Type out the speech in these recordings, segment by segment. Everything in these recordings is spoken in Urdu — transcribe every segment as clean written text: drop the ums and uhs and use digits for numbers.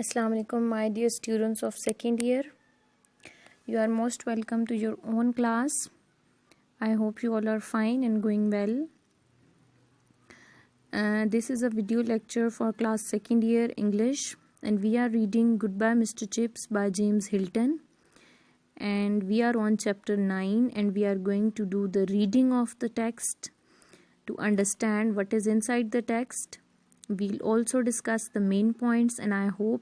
Assalamu alaikum, my dear students of second year. You are most welcome to your own class. I hope you all are fine and going well. This is a video lecture for class second year English, and we are reading Goodbye Mr. Chips by James Hilton. And we are on chapter 9, and we are going to do the reading of the text to understand what is inside the text. We'll also discuss the main points, and I hope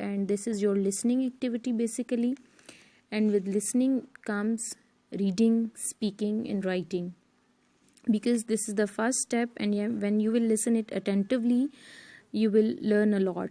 and this is your listening activity basically, and with listening comes reading, speaking and writing, because this is the first step, and when you will listen it attentively you will learn a lot.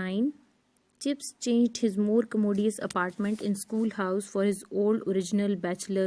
9. Chips changed his more commodious apartment in schoolhouse for his old original bachelor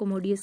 commodious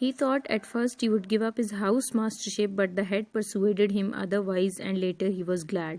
He thought at first he would give up his house mastership, but the head persuaded him otherwise, and later he was glad.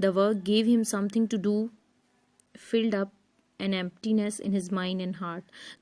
The work gave him something to do, filled up an emptiness in his mind and heart.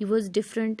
He was different,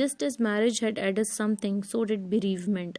Just as marriage had added something, so did bereavement.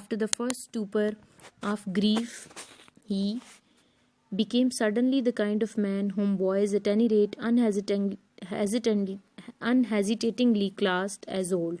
After the first stupor of grief, he became suddenly the kind of man whom boys at any rate unhesitatingly classed as old.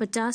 50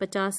50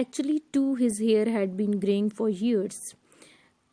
Actually too his hair had been graying for years.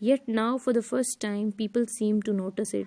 Yet now for the first time people seemed to notice it.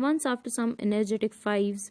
Once after some energetic fives,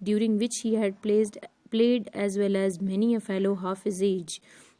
during which he had played as well as many a fellow half his age,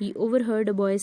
He overheard a boy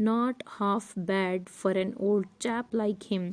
not half bad for an old chap like him.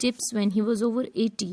Chips when he was over 80,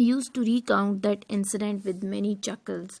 used to recount that incident with many chuckles.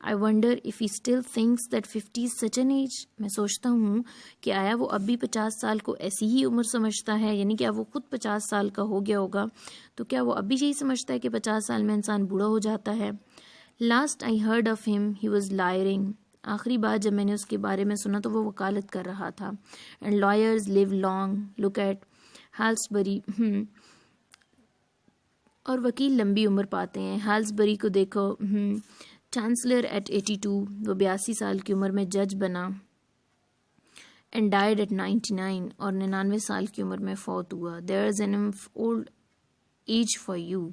I wonder if he still thinks that 50 is such an age. میں سوچتا ہوں کہ آیا وہ اب بھی 50 سال کو ایسی ہی عمر سمجھتا ہے، یعنی کیا وہ خود 50 سال کا ہو گیا ہوگا، تو کیا وہ اب بھی یہی سمجھتا ہے کہ 50 سال میں انسان بوڑھا ہو جاتا ہے. Last I heard of him, he was lying. آخری بات جب میں نے اس کے بارے میں سنا تو وہ وکالت کر رہا تھا. And lawyers live long. Look at Halsbury. اور وکیل لمبی عمر پاتے ہیں. ہالسبری کو دیکھو. Chancellor at 82. وہ 82 سال کی عمر میں جج بنا. And died at 99. اور 99 سال کی عمر میں فوت ہوا. There is an old age for you.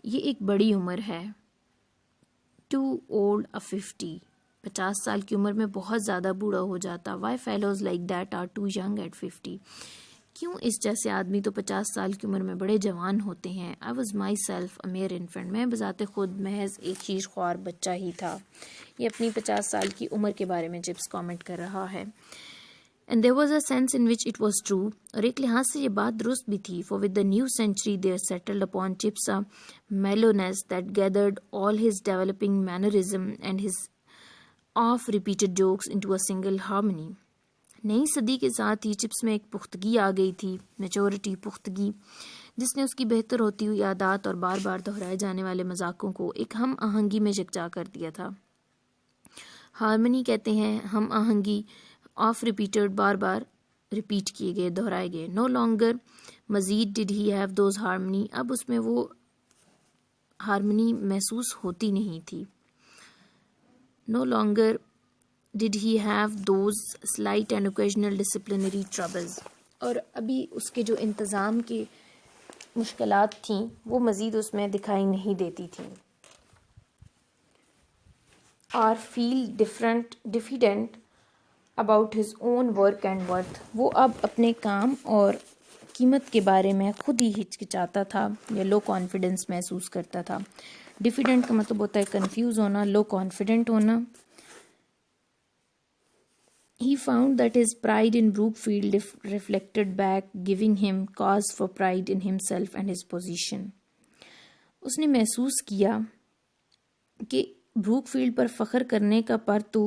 یہ ایک بڑی عمر ہے. ٹو اولڈ ا 50. 50 سال کی عمر میں بہت زیادہ بوڑھا ہو جاتا. Why fellows like that are too young at 50. کیوں اس جیسے آدمی تو 50 سال کی عمر میں بڑے جوان ہوتے ہیں. I was myself a mere infant. میں بذات خود محض ایک شیر خوار بچہ ہی تھا. یہ اپنی 50 سال کی عمر کے بارے میں چپس کامنٹ کر رہا ہے. And there was a sense in which it was true. اور ایک لحاظ سے یہ بات درست بھی تھی. For with the new century there settled upon Chips a mellowness that gathered all his developing mannerism and his oft-repeated jokes into a single harmony. نئی صدی کے ساتھ ہی چپس میں ایک پختگی آ گئی تھی. میچورٹی، پختگی، جس نے اس کی بہتر ہوتی ہوئی عادات اور بار بار دہرائے جانے والے مذاقوں کو ایک ہم آہنگی میں یکجا کر دیا تھا. ہارمنی کہتے ہیں ہم آہنگی. Of repeated, bar bar repeat کیے گئے، دہرائے گئے. نو لانگر مزید ڈڈ ہی ہیو دوز ہارمنی. اب اس میں وہ ہارمنی محسوس ہوتی نہیں تھی. No longer did he have those slight and occasional disciplinary troubles. اور ابھی اس کے جو انتظام کی مشکلات تھیں وہ مزید اس میں دکھائی نہیں دیتی تھیں. or feel diffident about his own work and worth. وہ اب اپنے کام اور قیمت کے بارے میں خود ہی ہچکچاتا تھا یا لو کانفیڈنس محسوس کرتا تھا. ڈیفیڈنٹ کا مطلب ہوتا ہے کنفیوز ہونا، لو کانفیڈنٹ ہونا. He found that his pride in Brookfield reflected back, giving him cause for pride in himself and his position. اس نے محسوس کیا کہ بروک فیلڈ پر فخر کرنے کا پرتو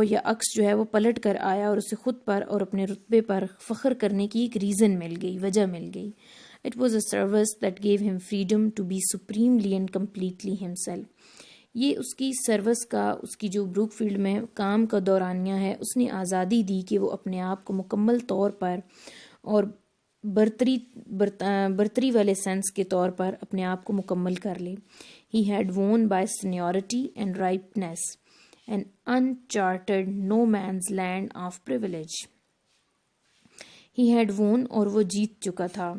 یا عکس جو ہے وہ پلٹ کر آیا اور اسے خود پر اور اپنے رتبے پر فخر کرنے کی ایک ریزن مل گئی، وجہ مل گئی. It was a service that gave him freedom to be supremely and completely himself. یہ اس کی سروس کا، اس کی جو بروک فیلڈ میں کام کا دورانیہ ہے، اس نے آزادی دی کہ وہ اپنے آپ کو مکمل طور پر اور برتری والے سینس کے طور پر اپنے آپ کو مکمل کر لے. He had won by seniority and ripeness an uncharted no man's land of privilege. He had won اور وہ جیت چکا تھا.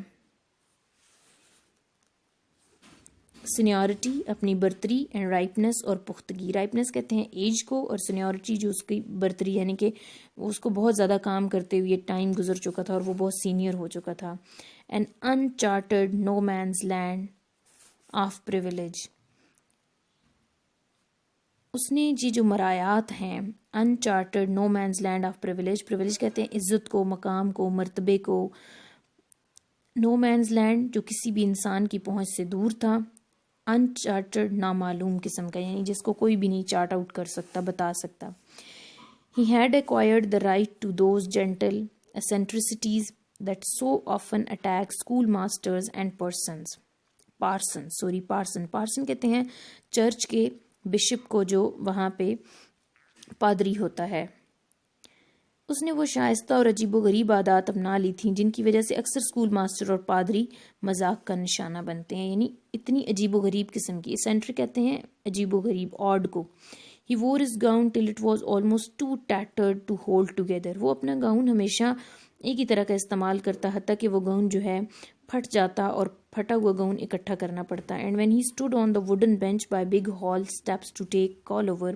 سینیورٹی اپنی برتری اینڈ رائپنس اور پختگی. رائپنس کہتے ہیں ایج کو، اور سینیورٹی جو اس کی برتری یعنی کہ اس کو بہت زیادہ کام کرتے ہوئے ٹائم گزر چکا تھا اور وہ بہت سینئر ہو چکا تھا. An uncharted no man's land of privilege. اس نے جی جو مرایات ہیں، uncharted no man's land of privilege. Privilege کہتے ہیں عزت کو، مقام کو، مرتبے کو. نو مینز لینڈ جو کسی بھی انسان کی پہنچ سے دور تھا. انچارٹرڈ نامعلوم قسم کا، یعنی جس کو کوئی بھی نہیں چارٹ آؤٹ کر سکتا، بتا سکتا. He had acquired the right to those gentle eccentricities that so often attack schoolmasters and Parsons کہتے ہیں چرچ کے بشپ کو جو وہاں پہ پادری ہوتا ہے. اس نے وہ شائستہ اور عجیب و غریب عادات اپنا لی تھیں جن کی وجہ سے اکثر اسکول ماسٹر اور پادری مذاق کا نشانہ بنتے ہیں، یعنی اتنی عجیب و غریب قسم کی. اسینٹرک کہتے ہیں عجیب و غریب، آڈ کو. He wore his gown till it was almost too tattered to hold together. وہ اپنا گاؤن ہمیشہ ایک ہی طرح کا استعمال کرتا، حتیٰ کہ وہ گاؤن جو ہے پھٹ جاتا اور پھٹا ہوا گاؤن اکٹھا کرنا پڑتا. And when he stood on the wooden bench by big hall steps to take call over.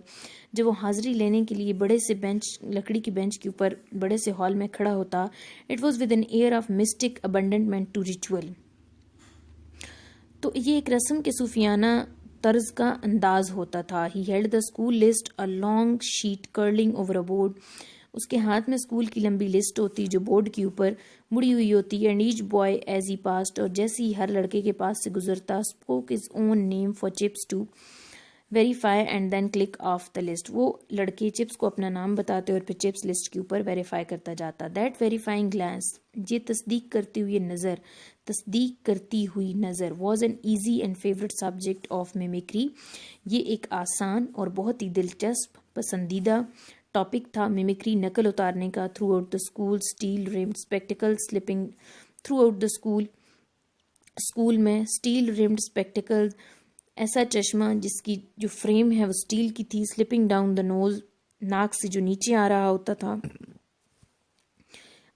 جب وہ حاضری لینے کے لیے بڑے سے بینچ، لکڑی کی بینچ کے اوپر بڑے سے ہال میں کھڑا ہوتا، it was with an air of mystic abandonment to ritual. تو یہ ایک رسم کے صوفیانہ طرز کا انداز ہوتا تھا. He held the school list, a long sheet curling over a board. اس کے ہاتھ میں اسکول کی لمبی لسٹ ہوتی جو بورڈ کے اوپر مڑی ہوئی ہوتی. And each boy as he passed, اور جیسے ہی ہر لڑکے کے پاس سے گزرتا, spoke his own name for Chips to verify and then click off the list. وہ لڑکے چپس کو اپنا نام بتاتے اور پھر چپس لسٹ کے اوپر ویریفائی کرتا جاتا. دیٹ ویریفائنگ گلانس, یہ تصدیق کرتی ہوئی نظر was an easy and favourite subject of mimicry. یہ ایک آسان اور بہت ہی دلچسپ پسندیدہ ٹاپک تھا میمیکری نقل اتارنے کا. Throughout the school steel rimmed spectacle slipping throughout the school میں اسٹیل ریمڈ اسپیکٹیکل, ایسا چشمہ جس کی جو فریم ہے وہ اسٹیل کی تھی, سلپنگ ڈاؤن دا نوز, ناک سے جو نیچے آ رہا ہوتا تھا.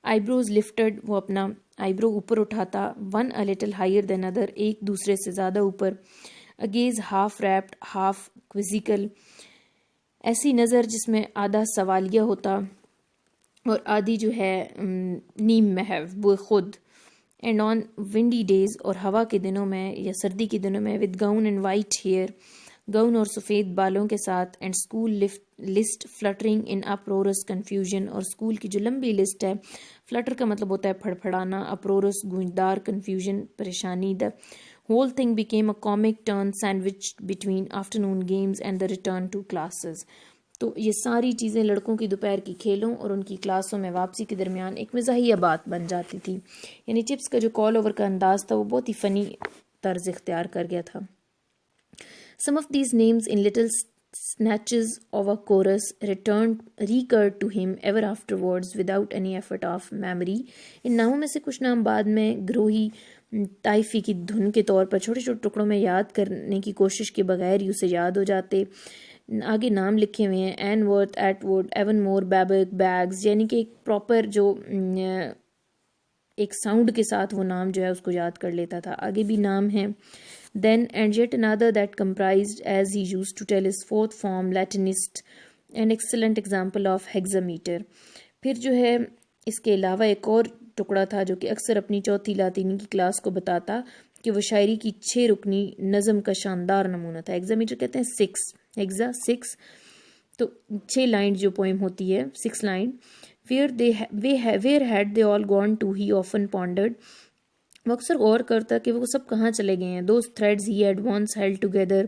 آئی بروز لفٹڈ, وہ اپنا آئی برو اوپر اٹھاتا. One a little higher than other, ایک دوسرے سے زیادہ اوپر. A gaze half rapt half quizzical, ایسی نظر جس میں آدھا سوالیہ ہوتا اور آدھی جو ہے نیم محو وہ خود. اینڈ آن ونڈی ڈیز, اور ہوا کے دنوں میں یا سردی کے دنوں میں, with gown and white hair, gown اور سفید بالوں کے ساتھ. And school list filtering in perverse confusion, اور اسکول کی جو لمبی لسٹ ہے, فلٹر کا مطلب ہوتا ہے پھڑپھڑانا, اپرورس گونجدار, کنفیوژن پریشانی. دا whole thing became a comic turn sandwiched between afternoon games and the return to classes. تو یہ ساری چیزیں لڑکوں کی دوپہر کی کھیلوں اور ان کی کلاسوں میں واپسی کے درمیان ایک مزاحیہ بات بن جاتی تھی. یعنی چپس کا جو کال اوور کا انداز تھا وہ بہت ہی فنی طرز اختیار کر گیا تھا. Some of these names in little snatches of a chorus recurred to him ever afterwards without any effort of memory. ان ناموں میں سے کچھ نام بعد میں گروہی طائفی کی دھن کے طور پر چھوٹے چھوٹے ٹکڑوں میں یاد کرنے کی کوشش کے بغیر ہی اسے یاد ہو جاتے. آگے نام لکھے ہوئے ہیں, Ainsworth, Atwood, Evan Moore, بیبک, بیگز, یعنی کہ ایک پراپر جو ایک ساؤنڈ کے ساتھ وہ نام جو ہے اس کو یاد کر لیتا تھا. آگے بھی نام ہیں. Then and yet another that comprised, as he used to tell his fourth form Latinist, an excellent example of hexameter. پھر جو ہے اس کے علاوہ ایک اور ٹکڑا تھا جو کہ اکثر اپنی چوتھی لاطینی کی کلاس کو بتاتا کہ وہ شاعری کی 6 رکنی نظم کا شاندار نمونہ تھا. ایگزامیٹر کہتے ہیں 6, ایگزا 6, تو 6 لائن جو پوئم ہوتی ہے, 6 line. Where had they all gone to, he often pondered. وہ اکثر غور کرتا کہ وہ سب کہاں چلے گئے ہیں. Those threads he had once held together,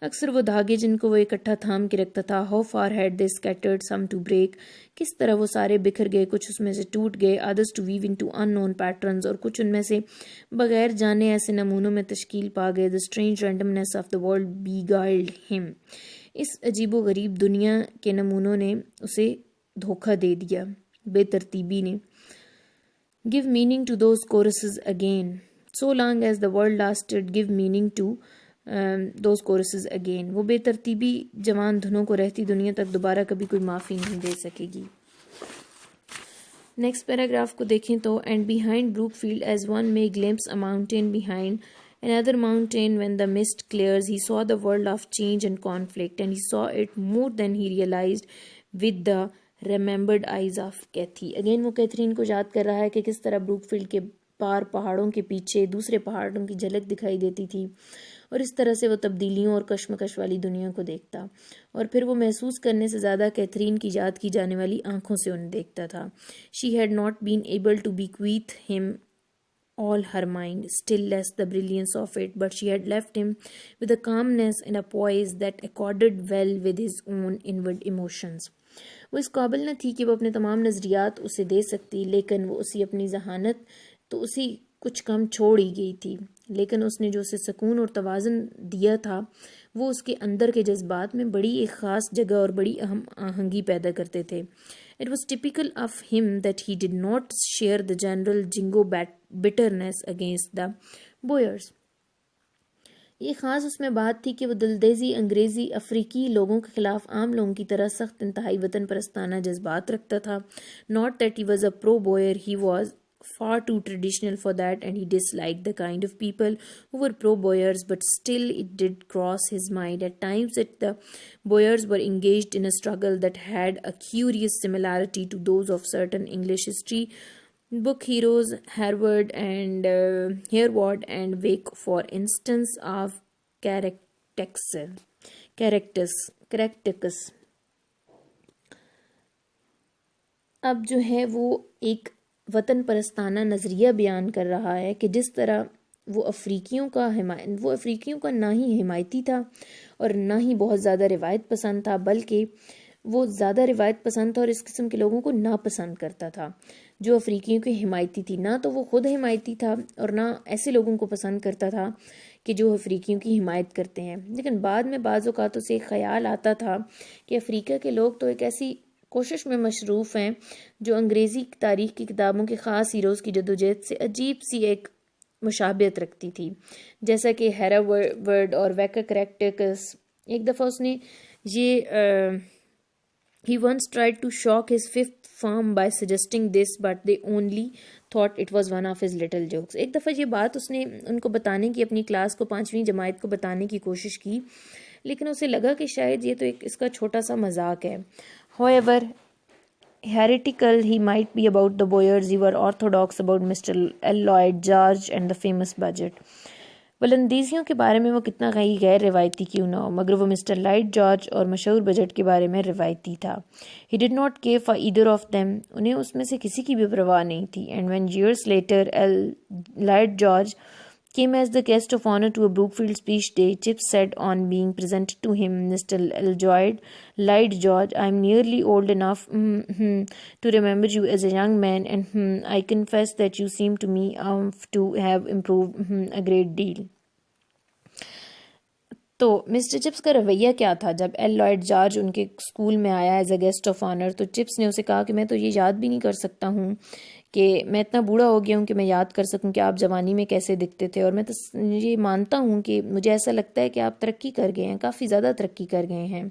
اکثر وہ دھاگے جن کو وہ اکٹھا تھام کے رکھتا تھا. How far had they scattered, some to break, کس طرح وہ سارے بکھر گئے, کچھ اس میں سے ٹوٹ گئے. Others to weave into unknown patterns, اور کچھ ان میں سے بغیر جانے ایسے نمونوں میں تشکیل پا گئے. The strange randomness of the world beguiled him, اس عجیب و غریب دنیا کے نمونوں نے اسے دھوکہ دے دیا, بے ترتیبی نے. Give meaning to those choruses again. So long as the world lasted, give meaning to those choruses again. وہ بے ترتیبی جوان دھنوں کو رہتی دنیا تک دوبارہ کبھی کوئی معافی نہیں دے سکے گی. نیکسٹ پیراگراف کو دیکھیں تو, and behind Brookfield as one may glimpse a mountain behind another mountain when the mist clears, he saw the world of change and conflict, and he saw it more than he realized with the remembered eyes of Kathy. Again وہ کیتھرین کو یاد کر رہا ہے کہ کس طرح بروک فیلڈ کے پار پہاڑوں کے پیچھے دوسرے پہاڑوں کی جھلک دکھائی دیتی تھی, اور اس طرح سے وہ تبدیلیوں اور کشمکش والی دنیا کو دیکھتا, اور پھر وہ محسوس کرنے سے زیادہ کیتھرین کی یاد کی جانے والی آنکھوں سے انہیں دیکھتا تھا. She had not been able to bequeath him all her mind, still less the brilliance of it, but she had left him with a calmness and a poise that accorded well with his own inward emotions. وہ اس قابل نہ تھی کہ وہ اپنے تمام نظریات اسے دے سکتی, لیکن وہ اسی اپنی ذہانت تو اسی کچھ کم چھوڑ ہی گئی تھی, لیکن اس نے جو اسے سکون اور توازن دیا تھا وہ اس کے اندر کے جذبات میں بڑی ایک خاص جگہ اور بڑی اہم آہنگی پیدا کرتے تھے. It was typical of him that he did not share the general jingo bitterness against the Boers. یہ خاص اس میں بات تھی کہ وہ دلدیزی انگریزی افریقی لوگوں کے خلاف عام لوگوں کی طرح سخت انتہائی وطن پرستانہ جذبات رکھتا تھا. Not that he was a pro-Boer, he was far too traditional for that, and he disliked the kind of people who were pro-Boers, but still it did cross his mind at times that the Boers were engaged in a struggle that had a curious similarity to those of certain English history book heroes, Hereward and Wake, for instance, of Caractacus. اب جو ہے وہ ایک وطن پرستانہ نظریہ بیان کر رہا ہے کہ جس طرح وہ افریقیوں کا نہ ہی حمایتی تھا اور نہ ہی بہت زیادہ روایت پسند تھا، بلکہ وہ زیادہ روایت پسند تھا اور اس قسم کے لوگوں کو ناپسند کرتا تھا جو افریقیوں کی حمایتی تھی. نہ تو وہ خود حمایتی تھا اور نہ ایسے لوگوں کو پسند کرتا تھا کہ جو افریقیوں کی حمایت کرتے ہیں. لیکن بعد میں بعض اوقات سے ایک خیال آتا تھا کہ افریقہ کے لوگ تو ایک ایسی کوشش میں مصروف ہیں جو انگریزی تاریخ کی کتابوں کے خاص ہیروز کی جدوجہد سے عجیب سی ایک مشابہت رکھتی تھی، جیسا کہ ہیرا ورڈ اور ویکا کریکٹیکس. ایک دفعہ اس نے یہ he once tried to shock his fifth form by suggesting this, but they only thought it was one of his little jokes. ایک دفعہ یہ بات اس نے ان کو بتانے کی، اپنی کلاس کو، 5ویں جماعت کو بتانے کی کوشش کی، لیکن اسے لگا کہ شاید یہ تو ایک اس کا چھوٹا سا مذاق ہے. However heretical he might be about the Boers, he were orthodox about Mr. L. Lloyd George and the famous budget. ولندیزیوں کے بارے میں وہ کتنا غیر روایتی کیوں نہ ہو، مگر وہ مسٹر لائٹ جارج اور مشہور بجٹ کے بارے میں روایتی تھا. He did not care for either of them. انہیں اس میں سے کسی کی بھی پرواہ نہیں تھی. And when years later Lloyd George came as the guest of honor to a Brookfield speech day, Chips said on being presented to him, Mr. Lloyd George, I'm nearly old enough to remember you as a young man, and I confess that you seem to me to have improved a great deal. تو مسٹر چپس کا رویہ کیا تھا جب ایل لائڈ جارج ان کے اسکول میں آیا as a guest of honour? تو چپس نے اسے کہا کہ میں تو یہ یاد بھی نہیں کر سکتا ہوں کہ میں اتنا بوڑھا ہو گیا ہوں کہ میں یاد کر سکوں کہ آپ جوانی میں کیسے دکھتے تھے، اور میں تو یہ مانتا ہوں کہ مجھے ایسا لگتا ہے کہ آپ ترقی کر گئے ہیں، کافی زیادہ ترقی کر گئے ہیں.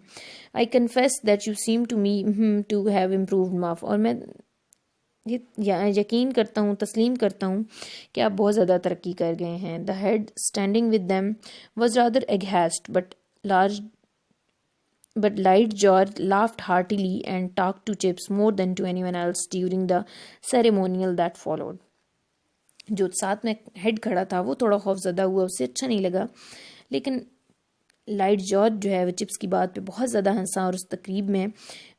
I confess that you seem to me to have improved much, اور میں یقین کرتا ہوں، تسلیم کرتا ہوں کہ آپ بہت زیادہ ترقی کر گئے ہیں. The head standing with them was rather aghast but Lloyd George laughed heartily and talked to Chips more than to anyone else during the ceremonial that followed. جو ساتھ میں ہیڈ کھڑا تھا وہ تھوڑا خوف زدہ ہوا، اسے اچھا نہیں لگا، لیکن لائٹ جارج جو ہے وہ چپس کی بات پہ بہت زیادہ ہنسا، اور اس تقریب میں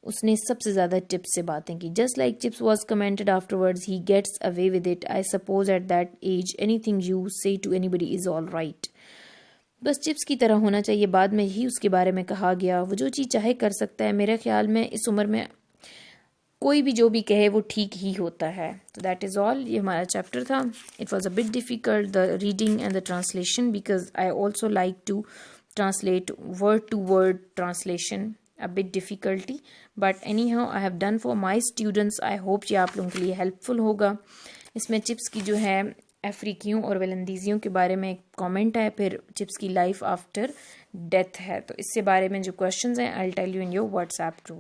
اس نے سب سے زیادہ چپس سے باتیں کی. Just like Chips was commented afterwards, he gets away with it. I suppose at that age anything you say to anybody is all right. بس چپس کی طرح ہونا چاہیے. بعد میں ہی اس کے بارے میں کہا گیا، وہ جو چیز چاہے کر سکتا ہے. میرے خیال میں اس عمر میں کوئی بھی جو بھی کہے وہ ٹھیک ہی ہوتا ہے. تو دیٹ از آل. یہ ہمارا چیپٹر تھا. It was a bit difficult the reading and the translation because I also like to translate word to word translation, a bit difficulty, but anyhow I have done for my students. I hope یہ آپ لوگوں کے لیے ہیلپ فل ہوگا. اس میں چپس کی جو ہے افریقیوں اور ولندیزیوں کے بارے میں ایک کامنٹ ہے، پھر چپس کی لائف آفٹر ڈیتھ ہے. تو اس سے بارے میں جو کوشچنز ہیں I'll tell you in your WhatsApp group.